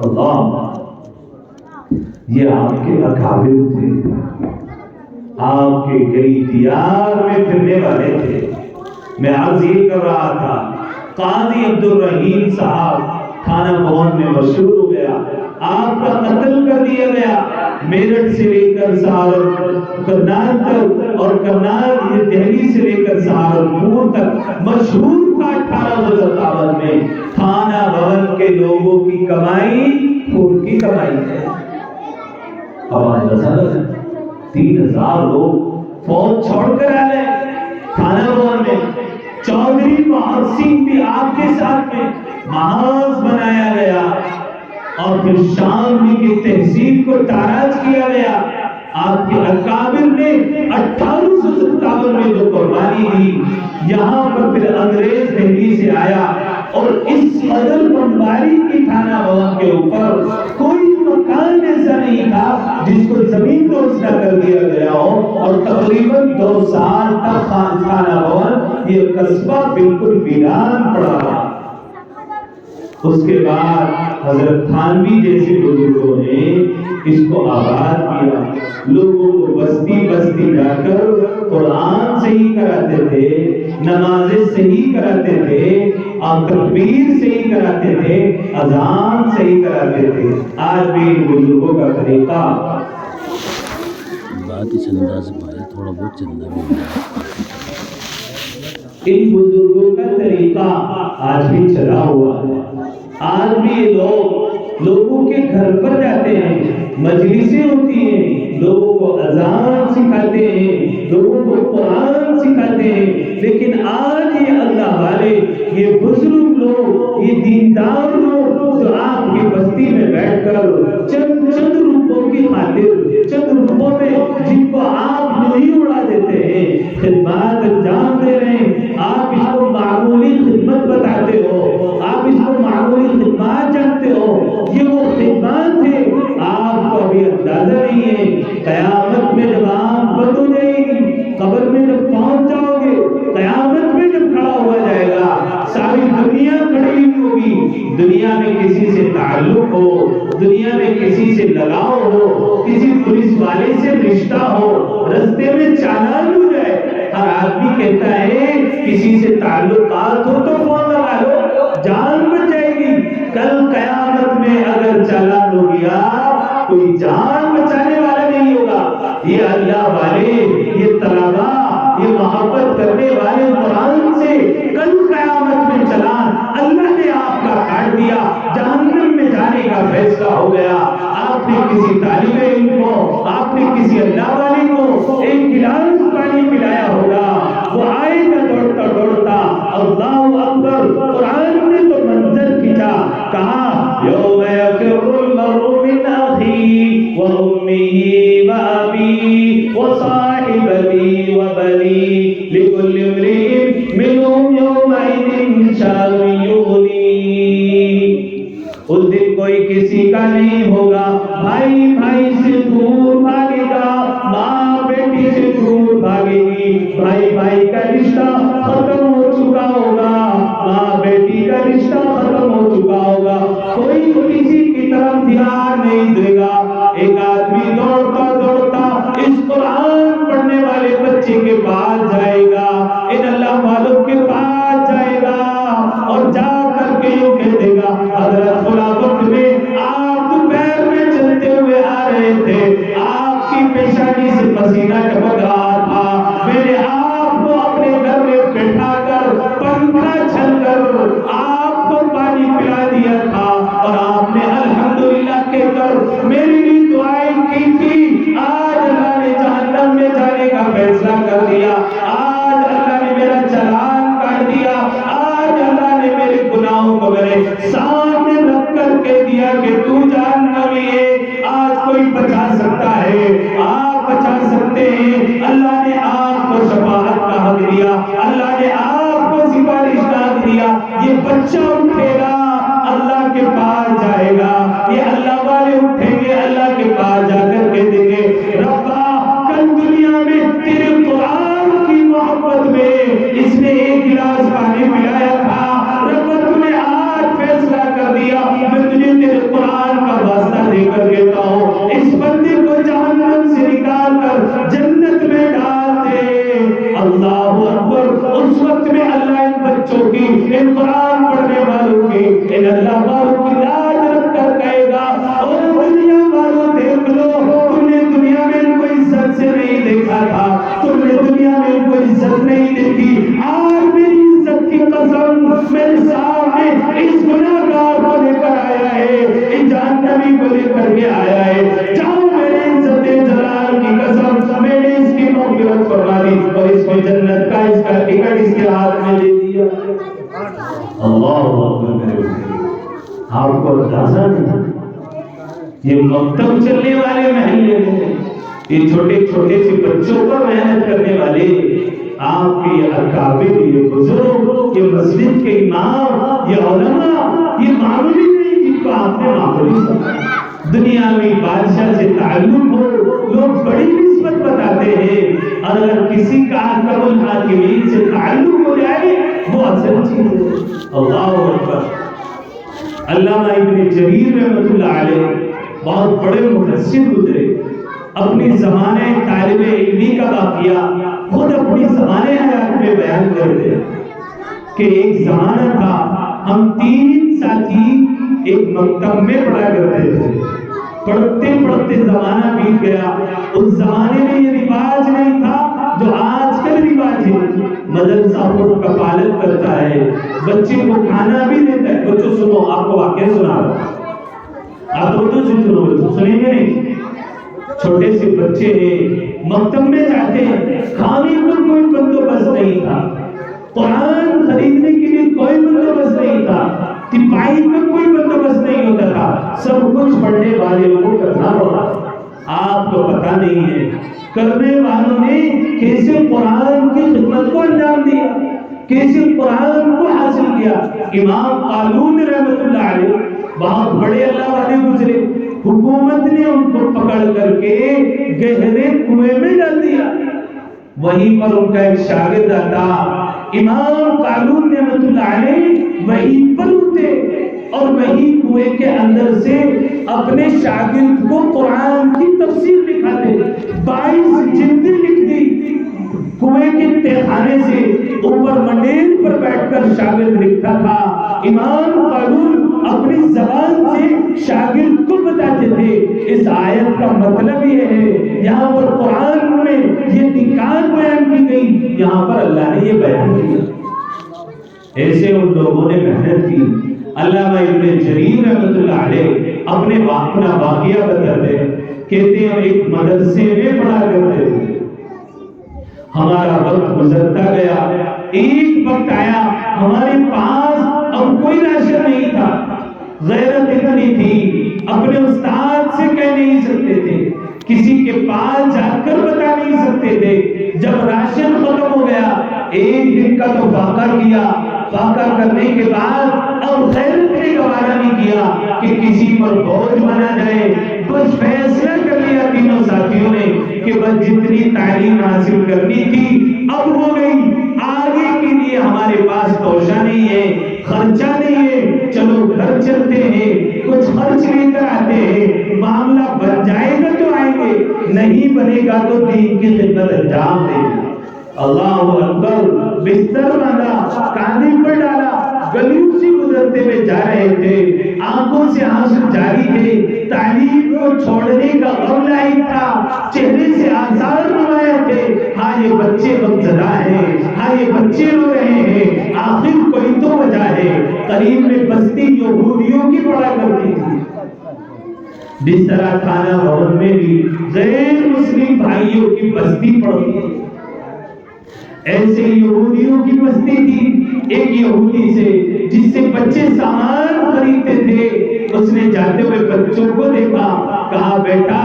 اللہ، یہ آپ کے اکابر تھے، آپ کے گلی دیار میں پھرنے والے تھے۔ میں عرض یہ کر رہا تھا، قاضی عبدالرحیم صاحب تھانہ بھون میں مشہور ہو گیا، آپ کا قتل کر دیا گیا، میرٹھ سے لے کر کرنال تک اور کرنال دہلی سے لے کر سہارنپور تک مشہور تھا 1857 میں۔ تھانہ بھون کے لوگوں کی کمائی خون کی کمائی ہے۔ آواز رسالت 3000 لوگ فوج چھوڑ کر آ گئے تھانہ بھون میں، چودھری محسن بھی آپ کے ساتھ میں محاذ بنایا گیا، اور پھر شام کی تہذیب کو تاراج کیا گیا۔ آپ کے اکابر نے 1857 میں جو قربانی دی، یہاں پر پھر انگریز دہلی سے آیا، اور اس قدر بمباری کی تھانہ بھون کے اوپر کوئی مکان ایسا نہیں تھا جس کو زمین دوز نہ کر دیا گیا ہو، اور تقریباً 2 سال تک تھانہ بھون یہ قصبہ بالکل ویران پڑا رہا۔ اس کے بعد حضرت تھانوی جیسے بزرگوں نے اس کو آباد کیا، لوگوں کو بستی بستی جا کر قرآن صحیح کراتے تھے، نمازیں صحیح کراتے تھے، اور تکبیر صحیح کراتے تھے، اذان صحیح کراتے تھے۔ آج بھی ان بزرگوں کا طریقہ بات اس انداز میں ہے، تھوڑا بہت چلنا بھی ان بزرگوں کا طریقہ آج بھی چلا ہوا ہے۔ آج بھی یہ لوگ لوگوں کے گھر پر جاتے ہیں، مجلسیں ہوتی ہیں، لوگوں کو اذان سکھاتے ہیں، لوگوں کو قرآن سکھاتے ہیں، لیکن آج یہ اللہ والے، یہ بزرگ لوگ، یہ دیندار لوگ جو آپ کی بستی میں بیٹھ کر چند روپوں کی خاطر، چند روپوں میں جن کو آپ یوں ہی اڑا دیتے ہیں، خدمات انجام دے رہے ہیں۔ آپ اس کو معمولی خدمت بتاتے ہو، آپ اس کو معمولی خدمات جانتے ہو، یہ وہ خدمات ہے، آپ کو ابھی اندازہ نہیں ہے۔ قیامت میں جب آنکھ بند ہو جائے گی، قبر میں جب پہنچ جاؤ گے، قیامت میں جب کھڑا ہوا جائے گا، ساری دنیا کھڑی ہوگی، دنیا میں کسی سے تعلق ہو، دنیا میں کسی سے لگاؤ ہو، کسی پولیس والے سے رشتہ ہو، رستے میں چالان ہو جائے، ہر آدمی کہتا ہے کسی سے تعلقات ہو تو فون لگا لو، جان بچ جائے گی۔ کل قیامت میں اگر چالان ہو گیا، کوئی جان بچانے والا نہیں ہوگا۔ یہ اللہ والے، یہ طلبا، یہ محبت کرنے والے قرآن سے کل قیامت میں چلان اللہ نے آپ کا کاٹ دیا، جہنم میں جانے کا فیصلہ ہو گیا۔ آپ نے کسی طالب علم کو، آپ نے کسی اللہ والے کو ایک گلاس پانی پلایا ہوگا، وہ آئے گا دوڑتا دوڑتا، اللہ اکبر، قرآن نے تو منظر کھینچا، کہا یوم یفر المرء من اخیہ وامہ وابیہ وصاحبتہ وبنیہ لکل امرئ منہم یومئذ شأن یغنیہ۔ اس دن کوئی کسی کا نہیں ہوگا، بھائی بھائی سے دور بھاگے گا، ماں بیٹی سے دور بھاگے گی، بھائی بھائی کا رشتہ ختم ہو چکا ہوگا، ماں بیٹی کا رشتہ بچہ اٹھے گا اللہ کے پاس جائے گا، یہ اللہ والے اٹھیں گے اللہ کے پاس جا کر کے دیں گے ربا کل دنیا میں تیرے قرآن کی محبت میں اس نے ایک گلاس پانی پلایا تھا، ربا تو نے آج فیصلہ کر دیا میں تجھے تیرے قرآن کا واسطہ دے کر دیتا ہوں، اس بندے کو جہنم سے نکال کر جنت میں ڈال دے۔ اللہ اکبر۔ اس وقت میں اللہ ان بچوں کی، ان قرآن پڑھنے والوں کی، ان اللہ والوں کی لاج رکھ کر کہے گا او دنیا والوں دیکھ لو، تم نے دنیا میں ان کو عزت سے نہیں دیکھا تھا، تم نے دنیا میں ان کو عزت نہیں دیکھی، آج میری عزت کی قسم میرے سامنے اس گناہگار کو لے کر آیا ہے، اس جہنمی کو لے کر کے آیا ہے، جاؤ میرے عزت جلال کی قسم میں نے اس کی مغفرت فرما دی اور اس کو جنت کا اس کا ٹکٹ اس کے ہاتھ میں دے دیا۔ اللہ اکبر۔ میرے آپ کو اندازہ نہیں، یہ مکتب چلنے والے محلے ہیں، یہ چھوٹے چھوٹے سے بچوں پر محنت کرنے والے آپ کے اکابر، یہ بزرگ، یہ مسجد کے امام، یہ علماء، یہ معمولی نہیں جن کو آپ نے معمولی سمجھا۔ دنیاوی بادشاہ سے تعلق ہو لوگ بڑی نسبت بتاتے ہیں، اور اگر کسی کا احکام الحاکمین سے تعلق ہو جائے وہ اصل چیز ہے۔ اللہ اکبر۔ علامہ ابن جریر رحمۃ اللہ علیہ بہت بڑے مفسر گزرے، اپنی زمانے طالب علمی کا واقعہ خود اپنی زمانے حیات میں بیان کرتے کہ ایک زمانہ تھا، ہم 3 ساتھی ایک مکتب میں پڑھا کرتے تھے، پڑھتے پڑھتے زمانہ بیت گیا، اس زمانے میں یہ رواج نہیں تھا جو آج کل رواج ہے، مدرسہ خود کفالت کرتا ہے، بچے کو کھانا بھی دیتا ہے۔ بچوں سنو، آپ کو واقعہ سنا رہا ہوں، آپ اردو سے سنو، بچوں سنیں گے نہیں؟ چھوٹے سے بچے ہیں، مکتب میں جاتے ہیں، کھانے پر کوئی بندوبست نہیں تھا، قرآن خریدنے کے لیے کوئی بندوبست نہیں تھا، تپائی کا کوئی بندوبست نہیں ہوتا تھا، سب کچھ پڑھنے والے کو کرنا پڑا۔ آپ کو پتہ نہیں ہے کرنے والوں نے کیسے قرآن کی خدمت کو انجام دیا، کیسے قرآن کو حاصل کیا۔ امام قالون رحمۃ اللہ علیہ بہت بڑے اللہ والے گزرے، حکومت نے ان کو پکڑ کر کے گہرے کنویں میں ڈال دیا، وہیں پر ان کا ایک شاگرد آتا، امام قالون رحمۃ اللہ علیہ وہیں پر اٹھے اور وہیں کنویں کے اندر سے اپنے شاگرد کو قرآن کی تفسیر لکھاتے، 22 جلدیں لکھ دی، کنویں کے تہخانے سے اوپر منڈیل پر بیٹھ کر شاگرد لکھتا تھا۔ امام قالون اپنی زبان سے شاگرد کو بتاتے تھے اس آیت کا مطلب یہ ہے، یہاں پر قرآن میں یہ نکات بیان کی گئی، یہاں پر اللہ نے یہ بیان کیا۔ ایسے ان لوگوں نے محنت کی۔ علامہ ابن جریر رحمۃ اللہ علیہ اپنے واقعہ بتاتے کہتے ہیں ایک مدرسے میں پڑھا کرتے تھے، ہمارا وقت گزرتا گیا، ایک وقت آیا ہمارے پاس اب کوئی راشن نہیں تھا، غیرت اتنی تھی اپنے استاد سے کہہ نہیں سکتے تھے، کسی کے پاس جا کر بتا نہیں سکتے تھے، جب راشن ختم ہو گیا ایک دن کا تو فاقہ کیا، فاقہ کرنے کے بعد اب غیرت نے گوارا نہیں کیا کہ کسی پر بوجھ بنا جائے، بس فیصلہ کر لیا تینوں ساتھیوں نے کہ بس جتنی تعلیم حاصل کرنی تھی اب ہو گئی، آگے کے لیے ہمارے پاس توشہ نہیں ہے، خرچہ نہیں ہے، چلو گھر چلتے ہیں، کچھ خرچ لے کر آتے ہیں، معاملہ بن جائے گا تو آئیں گے، نہیں بنے گا تو دین کی خدمت انجام دیں گے۔ اللہ اکبر۔ بستر باندھا، کاندھے پر ڈالا، گلیوں سے گزرتے ہوئے جا رہے تھے، آنکھوں سے آنسو جاری تھے، تعلیم کو چھوڑنے کا غم لاحق تھا، چہرے سے آثار نمایاں تھے، ہاں یہ بچے غمزدہ ہیں، ہاں یہ بچے رو رہے ہیں، آخر کوئی تو وجہ ہے۔ قریب میں بستی یہودیوں کی پڑا کرتی تھی، جس طرح کھانا بھون میں بھی غیر مسلم بھائیوں کی بستی پڑتی ہے، ایسے یہودیوں کی بستی تھی۔ ایک یہودی سے جس سے بچے سامان خریدتے تھے، اس نے جاتے ہوئے بچوں کو دیکھا، کہا بیٹا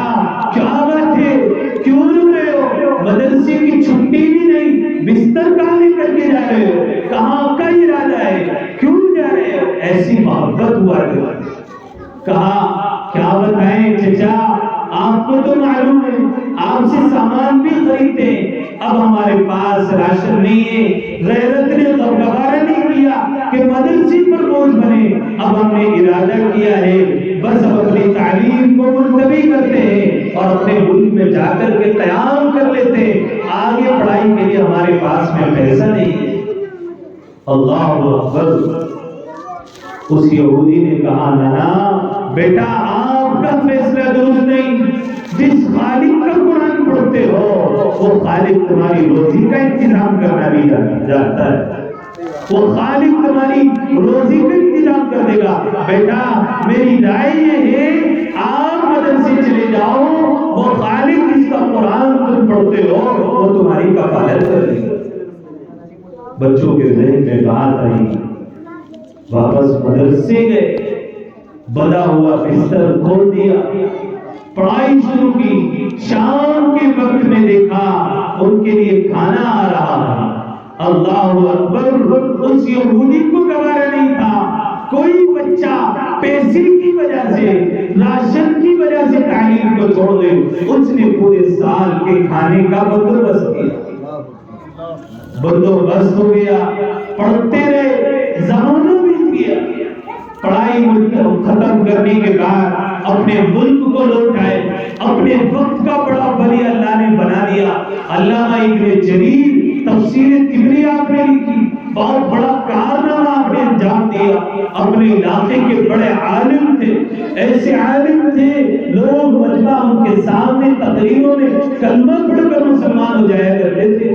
کیا بات ہے، کیوں رو رہے ہو، مدرسے کی چھٹی بھی نہیں، بستر کہاں لے کر کے جا رہے ہو، کہاں کا ارادہ ہے، کیوں جا رہے ایسی محبت ہوا کرتی. کہا کیا بتائیں چچا، آپ کو تو معلوم ہے آپ سے سامان بھی خریدتے ہیں، اب ہمارے پاس راشن نہیں ہے. غیرت نے گوارا نہیں کیا کہ مدرسے پر بوجھ بنے. اب ہم نے ارادہ کیا ہے بس اب اپنی تعلیم کو ملتوی کرتے ہیں اور اپنے ملک میں جا کر کے قیام کر لیتے ہیں. آگے پڑھائی کے لیے ہمارے پاس میں پیسہ نہیں ہے. اللہ اکبر. اس یہودی نے کہا نانا بیٹا آپ کا فیصلہ درست نہیں. جس خالق کا قرآن پڑھتے ہو وہ خالق تمہاری روزی کا انتظام کرنا بھی جانتا ہے. وہ خالق تمہاری روزی کا انتظام کر دے گا. بیٹا میری رائے یہ ہے آپ مدرسے چلے جاؤ، وہ خالق جس کا قرآن تم پڑھتے ہو وہ تمہاری کفالت کر دے گا. بچوں کے ذہن میں بات آئی، واپس مدرسے گئے، بدا ہوا بستر کھول دیا، پڑھائی شروع کی. شام کے وقت میں دیکھا ان کے لیے کھانا آ رہا ہے. اللہ اکبر. اس یہودی کو گوارا نہیں تھا کوئی بچہ پیسے کی وجہ سے، راشن کی وجہ سے تعلیم کو چھوڑ دے. اس نے پورے سال کے کھانے کا بندوبست کیا. بندوبست ہو گیا، پڑھتے رہے، زمانہ بھی کیا. پڑھائی ختم کرنے کے بعد اپنے ملک کو لوٹ آئے. اپنے وقت کا بڑا ولی اللہ نے بنا دیا. علامہ ابن جریر تفسیر طبری آپ نے لکھی، بہت بڑا کارنامہ آپ نے انجام دیا. اپنے علاقے کے بڑے عالم تھے، ایسے عالم تھے لوگ مجمع ان کے سامنے تقریروں میں کلمہ پڑھ کر مسلمان ہو جایا کرتے تھے.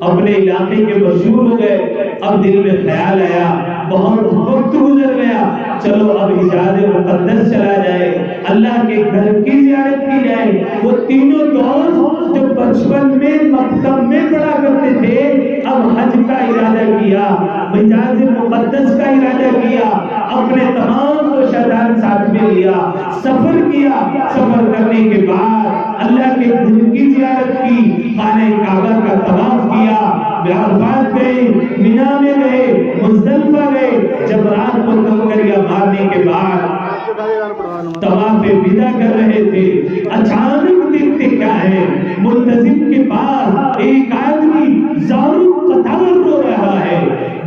اپنے علاقے کے مشہور ہو گئے. اب دل میں خیال آیا بہت وقت گزر گیا، چلو اب حجاز مقدس چلا جائے، اللہ کے گھر کی زیارت کی جائے. وہ تینوں دوست جو بچپن میں مکتب میں پڑھا کرتے تھے اب حج کا ارادہ کیا، حجاز مقدس کا ارادہ کیا. اپنے تمام دوستان ساتھ میں لیا، سفر کیا. سفر کرنے کے بعد اللہ کے گھر کی زیارت کی، خانہ کعبہ کا طواف کیا، عرفات گئے، مینا میں گئے، مزدلفہ گئے. جب رات کو کنکریاں مارنے کے بعد طواف ودا کر رہے تھے، اچانک دیکھتے کیا ہے، ملتزم کے پاس ایک آدمی زارو قطار رو رہا ہے.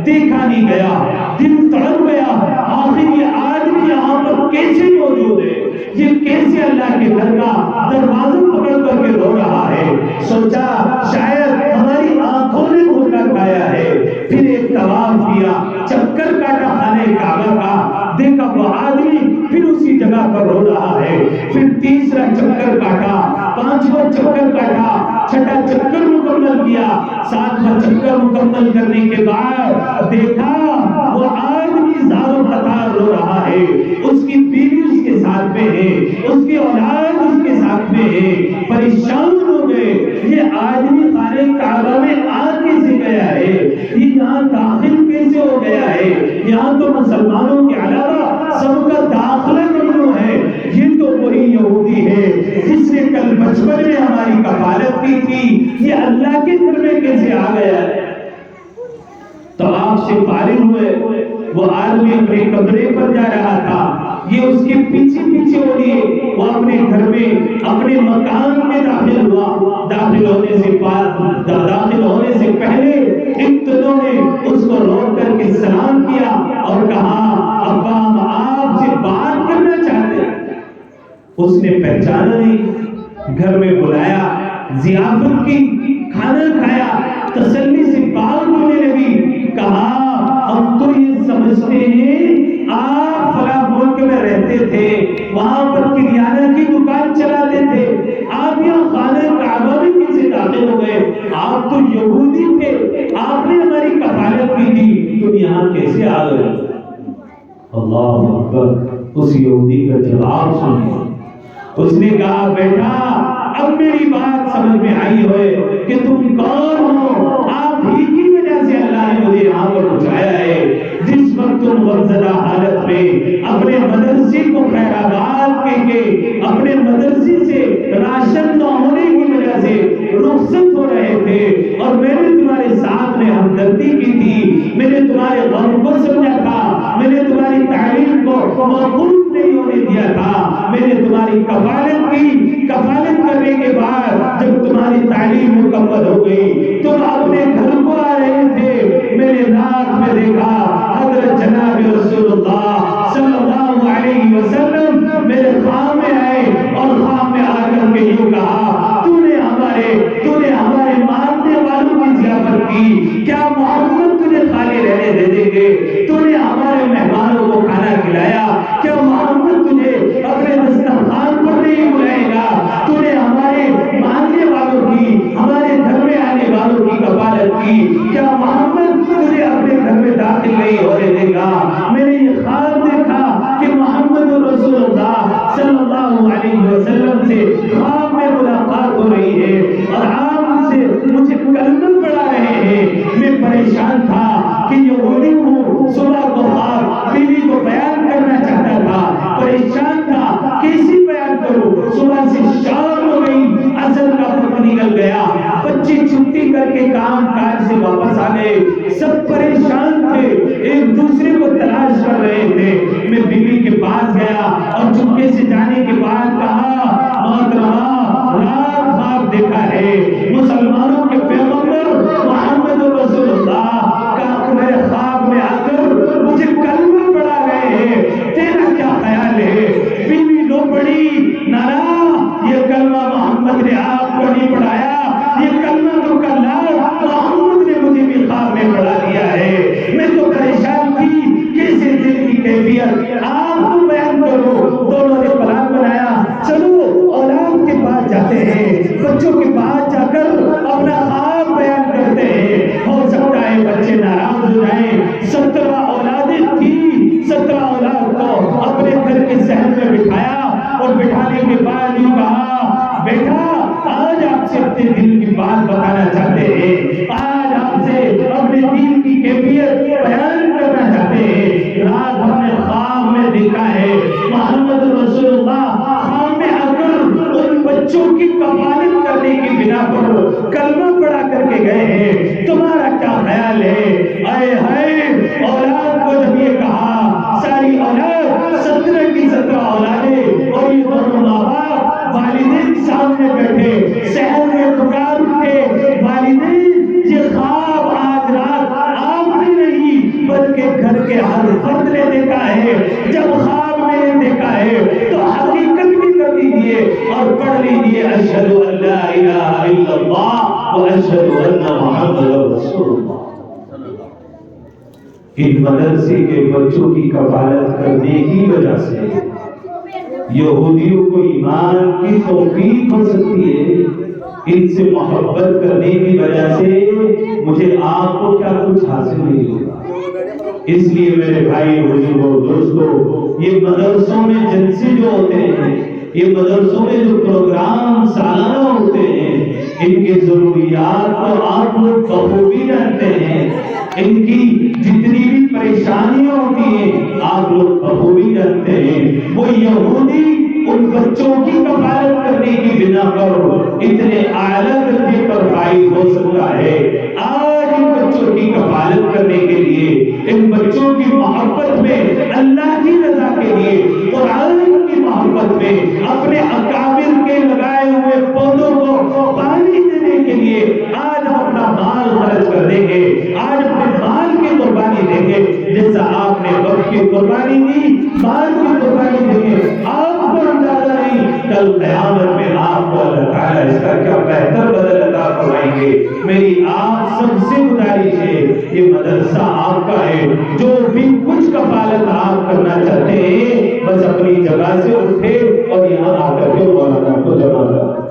دیکھا نہیں گیا، دل تڑپ گیا، آخر یہ آدمی یہاں پر کیسے موجود ہے، یہ کیسے اللہ کے گھر کا دروازہ پکڑ کر کے رو رہا ہے. سوچا شاید ہماری آنکھوں نے دھوکا کھایا ہے. پھر ایک طواف کیا، چکر کاٹا خانہ کعبہ کا، دیکھا وہ آدمی پھر اسی جگہ پر رو رہا ہے. پھر تیسرا چکر کاٹا، پانچواں چکر کاٹا، چھٹا چکر مکمل کیا. ساتواں چکر مکمل کرنے کے بعد دیکھا وہ آدمی زارو قطار رو رہا ہے. اس کی بیوی اس کے ساتھ میں ہے، اس کی اولاد اس کے ساتھ میں ہے. پریشان ہو گئے، یہ آدمی خانہ کعبہ میں آ کیسے گیا ہے، یہ یہاں داخل کیسے ہو گیا ہے، یہاں تو مسلمانوں کے علاوہ سب کا داخلہ ممنوع ہے. یہ تو وہی یہودی ہے جس نے کل بچپن میں ہماری کفالت کی تھی، یہ اللہ کے گھر میں کیسے آ گیا ہے. طواف سے فارغ ہوئے، وہ آدمی اپنے کمرے پر جا رہا تھا، یہ اس کے پیچھے پیچھے ہو لیے. وہ اپنے گھر میں اپنے مکان میں داخل ہوا. داخل ہونے سے پہلے ان دونوں نے اس کو روک کر کے سلام کیا اور کہا ابا ہم آپ سے بات کرنا چاہتے ہیں. اس نے پہچانا نہیں، گھر میں بلایا، ضیافت کی، کھانا کھایا، تسلی سے بات ہونے لگی. کہا ہم تو یہ سمجھتے ہیں آپ فلاں ملک میں رہتے تھے، وہاں پر کریانہ کی دکان چلاتے تھے، آپ یہاں خانہ کعبہ میں کیسے داخل ہو گئے؟ آپ تو یہودی تھے، آپ نے ہماری کفالت کی تھی، تم یہاں کیسے آ گئے؟ اللہ اکبر. اس یہودی کا جواب سنیے. اس نے کہا بیٹا اب میری بات سمجھ میں آئی ہوئے کہ تم کون ہو. آپ ہی کی وجہ سے اللہ نے مجھے یہاں پر پہنچایا ہے. جس وقت تم غمزدہ حالت میں اپنے مدرسے کو خیر آباد کے اپنے مدرسے سے راشن نہ ہونے کی وجہ سے رخصت ہو رہے تھے اور میں نے تمہارے ساتھ میں ہمدردی کی تھی، میں نے تمہارے غم کو سمجھا تھا، میں نے موقوف نہیں ہونے دیا تھا. میں نے تمہاری کفالت کرنے کے بعد جب تمہاری تعلیم مکمل ہو گئی تم اپنے گھر کو آ رہے تھے. میں نے رات میں دیکھا حضرت جناب رسول اللہ صلی اللہ علیہ وسلم میرے خواب میں آئے اور خواب میں آ کر کے یوں کہا تو نے ہمارے ماننے والوں کی ضیافت کی, کیا محمد تجھے خالی رہنے دے دیں گے؟ تو نے ہمارے مہمانوں کو کھانا کھلایا, کیا محمد تجھے اپنے دسترخوان پر نہیں بلائے گا؟ تو نے ہمارے ماننے والوں کی, ہمارے گھر میں آنے والوں کی کفالت کی, کیا محمد تجھے اپنے گھر میں داخل نہیں ہونے دے گا؟ میں نے یہ خواب دیکھا کہ محمد رسول اللہ صلی اللہ علیہ وسلم سے خواب میں ملاقات ہو رہی ہے اور آپ سے مجھے کلمہ پڑھا رہے ہیں. میں پریشان تھا کہ یہودی کو صبح کو خواب بیوی کو بیان کرنا چاہتا تھا, پریشان تھا کیسے بیان کروں. صبح سے شام ہو گئی, عصر کا وقت نکل گیا, بچے چھٹی کر کے کام کاج سے واپس آ گئے, سب پریشان تھے, ایک دوسرے کو تلاش کر رہے تھے. میں بیوی کے پاس گیا اور چپکے سے جانے کے بعد کہا محترمہ رات خواب دیکھا ہے, مسلمانوں کے پیغمبر محمد رسول اللہ کا میرے خواب میں آ کر مجھے کلمہ پڑھا رہے ہیں, تیرا کیا خیال ہے؟ بیوی لو پڑی نارا, یہ کلمہ محمد نے آپ کو نہیں پڑھایا, یہ کلمہ تو محمد نے مجھے بھی خواب میں پڑھا دیا ہے. میں تو پریشان تھی کیسے دل کی کیفیت آپ کو بیان کرو. دونوں نے پلان بنایا, چلو اولاد کے پاس جاتے ہیں, بچوں کے پاس جا کر اپنا خواب بیان کرتے ہیں, ہو سکتا ہے بچے ناراض ہو جائیں. 17 اولادیں تھی, 17 اولاد کو اپنے گھر کے صحن میں بٹھایا اور بٹھانے کے بعد یوں کہا بیٹا آج آپ سے اپنے دل کی بات بتانا چاہتے ہیں, آج آپ سے اپنے دل کی کیفیت بیان کرنا چاہتے ہیں. رات ہم نے خواب میں دیکھا ہے محمد رسول اللہ خواب میں آ کر ان بچوں کی کفالت کرنے کی بنا پر کلمہ پڑھا کر کے گئے ہیں. تمہارا کیا خیال ہے؟ اے ہائے, اولاد کو جب یہ کہا, ساری اولاد 17 کی 17 اولادیں اور یہ دونوں ماں باپ والدین سامنے بیٹھے, شہر میں پکار اٹھے والدین یہ خواب آج رات آپ نے نہیں بلکہ گھر کے ہر فرد نے دیکھا ہے. جب خواب میں نے دیکھا ہے تو حقیقت بھی کر دیجیے اور پڑھ لیجیے اشہد ان لا الہ الا اللہ و اشہد ان محمد رسول اللہ. ان مدرسے کے بچوں کی کفالت کرنے کی وجہ سے یہودیوں کو ایمان کی توفیق ہو سکتی ہے. ان سے محبت کرنے کی وجہ سے مجھے آپ کو کیا کچھ حاصل نہیں ہوگا. اس لیے میرے بھائی بزرگوں دوستوں, یہ مدرسوں میں جلسے جو ہوتے ہیں, یہ مدرسوں میں جو پروگرام سالانہ ہوتے ہیں, ان کی ضروریات تو آپ لوگ بخوبی جانتے ہیں. ان کی جتنی بھی پریشانیاں ہوتی ہیں آپ لوگ بخوبی جانتے ہیں. وہ یہودی ان بچوں کی کفالت کرنے کی بنا پر اتنے اعلیٰ درجے پر فائز ہو سکتا ہے. آج ان بچوں کی کفالت کرنے کے لیے, ان بچوں کی محبت میں, اللہ کی رضا کے لیے, قرآن کی محبت میں, اپنے اکابر کے لگائے ہوئے پودوں کو پانی دینے کے لیے آج ہم اپنا مال خرچ کر دیں گے, آج اپنے مال کی قربانی دیں گے. جیسا آپ نے وقت کی قربانی دی, مال کی قربانی دیں گے. آپ کو اندازہ نہیں کل قیامت میں آپ کو اللہ تعالیٰ اس کا کیا بہتر بدل عطا فرمائیں گے. میری آپ سب سے گزارش ہے, یہ مدرسہ آپ کا ہے. جو بھی کچھ کفالت آپ کرنا چاہتے ہیں بس اپنی جگہ سے اٹھے اور یہاں آ کر کے مولانا کو جمع کریں.